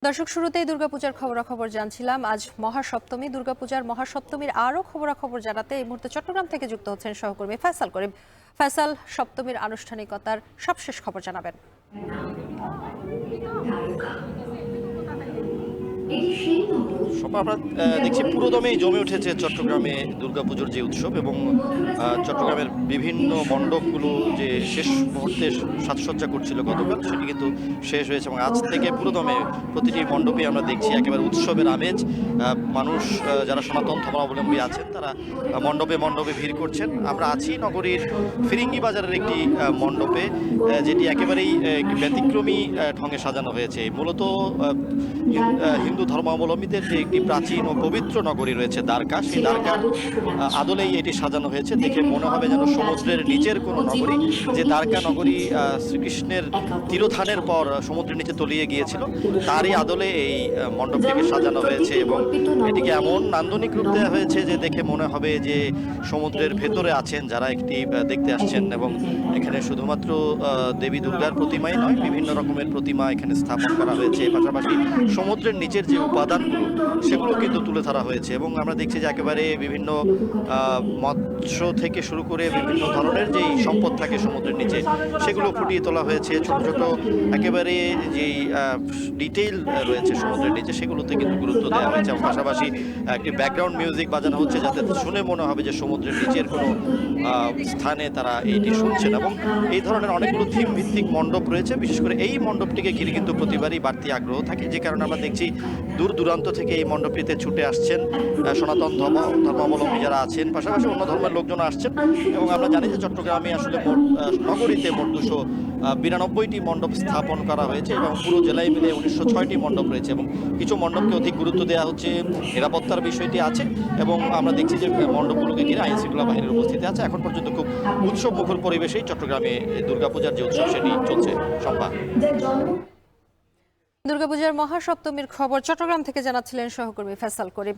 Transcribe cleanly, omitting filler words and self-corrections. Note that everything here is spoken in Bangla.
দর্শক, শুরুতেই দুর্গাপূজার খবরাখবর জানছিলাম। আজ মহাসপ্তমী। দুর্গাপূজার মহাসপ্তমীর আরও খবরাখবর জানাতে এই মুহূর্তে চট্টগ্রাম থেকে যুক্ত হচ্ছেন সহকর্মী ফয়সাল করিম। ফয়সাল, সপ্তমীর আনুষ্ঠানিকতার সবশেষ খবর জানাবেন। আমরা দেখছি পুরোদমেই জমে উঠেছে চট্টগ্রামে দুর্গাপুজোর যে উৎসব, এবং চট্টগ্রামের বিভিন্ন মণ্ডপগুলো যে শেষ মুহূর্তে সাজসজ্জা করছিল গতকাল, সেটি কিন্তু শেষ হয়েছে এবং আজ থেকে পুরোদমে প্রতিটি মণ্ডপে আমরা দেখছি একেবারে উৎসবের আমেজ। মানুষ যারা সনাতন ধর্মাবলম্বী আছেন তারা মণ্ডপে মণ্ডপে ভিড় করছেন। আমরা আছি নগরীর ফিরিঙ্গি বাজারের একটি মণ্ডপে, যেটি একেবারেই ব্যতিক্রমী ঢঙে সাজানো হয়েছে। মূলত হিন্দু ধর্মাবলম্বীদের যে একটি প্রাচীন ও পবিত্র নগরী রয়েছে দ্বারকা, সেই দ্বারকার আদলেই এটি সাজানো হয়েছে। দেখে মনে হবে যেন সমুদ্রের নিচের কোনো নগরী। যে দ্বারকা নগরী শ্রীকৃষ্ণের তিরোধানের পর সমুদ্রের নিচে তলিয়ে গিয়েছিল, তারই আদলে এই মণ্ডপটিকে সাজানো হয়েছে এবং এটিকে এমন নান্দনিক রূপ দেওয়া হয়েছে যে দেখে মনে হবে যে সমুদ্রের ভেতরে আছেন যারা একটি দেখতে আসছেন। এবং এখানে শুধুমাত্র দেবী দুর্গার প্রতিমাই নয়, বিভিন্ন রকমের প্রতিমা এখানে স্থাপন করা হয়েছে। পাশাপাশি সমুদ্রের নিচের যে উপাদানগুলো সেগুলো কিন্তু তুলে ধরা হয়েছে এবং আমরা দেখছি যে একেবারে বিভিন্ন মৎস্য থেকে শুরু করে বিভিন্ন ধরনের যেই সম্পদ থাকে সমুদ্রের নিচে সেগুলো ফুটিয়ে তোলা হয়েছে। ছোট ছোট একেবারে যেই ডিটেইল রয়েছে সমুদ্রের নিচে সেগুলোতে কিন্তু গুরুত্ব দেওয়া হয়েছে এবং পাশাপাশি একটি ব্যাকগ্রাউন্ড মিউজিক বাজানো হচ্ছে যাতে শুনে মনে হবে যে সমুদ্রের নিচের কোনো স্থানে তারা এইটি শুনছেন। এবং এই ধরনের অনেকগুলো থিম ভিত্তিক মণ্ডপ রয়েছে। বিশেষ করে এই মণ্ডপটিকে ঘিরে কিন্তু প্রতিবারই বাড়তি আগ্রহ থাকে, যে কারণে আমরা দেখছি দূর দূরান্ত থেকে এই মণ্ডপটিতে ছুটে আসছেন সনাতন ধর্মাবলম্বী যারা আছেন, পাশাপাশি অন্য ধর্মের লোকজন আসছেন। এবং আমরা জানি যে চট্টগ্রামে আসলে নগরীতে মোট 292টি মণ্ডপ স্থাপন করা হয়েছে এবং পুরো জেলায় মিলে 1906টি মণ্ডপ রয়েছে এবং কিছু মণ্ডপকে অধিক গুরুত্ব দেওয়া হচ্ছে, নিরাপত্তার বিষয়টি আছে। এবং আমরা দেখছি যে মণ্ডপগুলোকে ঘিরে আইন শৃঙ্খলা বাহিনীর উপস্থিতি আছে। এখন পর্যন্ত খুব উৎসব মুখর পরিবেশেই চট্টগ্রামে দুর্গাপূজার যে উৎসব সেটি চলছে। সম্পা। দুর্গাপূজার মহাসপ্তমীর খবর চট্টগ্রাম থেকে জানাচ্ছিলেন সহকর্মী ফয়সাল করিম।